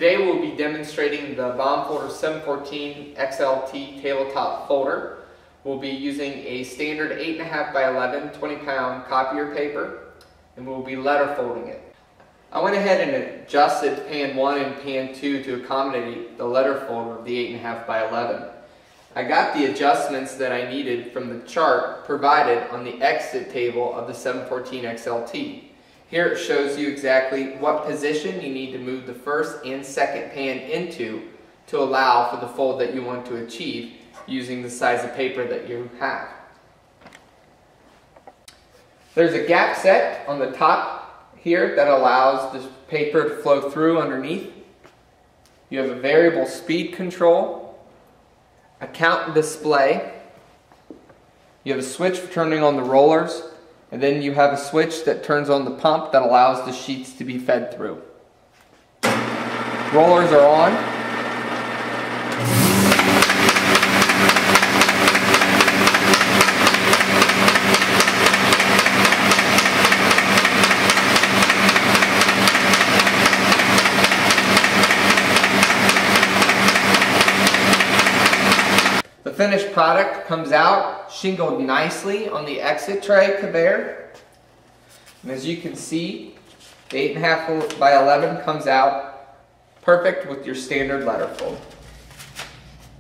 Today we'll be demonstrating the Baum Folder 714 XLT tabletop folder. We'll be using a standard 8.5 by 11 20-pound copier paper, and we'll be letter folding it. I went ahead and adjusted pan 1 and pan 2 to accommodate the letter folder of the 8.5 by 11. I got the adjustments that I needed from the chart provided on the exit table of the 714 XLT. Here it shows you exactly what position you need to move the first and second pan into to allow for the fold that you want to achieve using the size of paper that you have. There's a gap set on the top here that allows this paper to flow through underneath. You have a variable speed control, a count display, you have a switch for turning on the rollers, and then you have a switch that turns on the pump that allows the sheets to be fed through. Rollers are on. The finished product comes out shingled nicely on the exit tray conveyor. And as you can see, the 8.5 by 11 comes out perfect with your standard letter fold.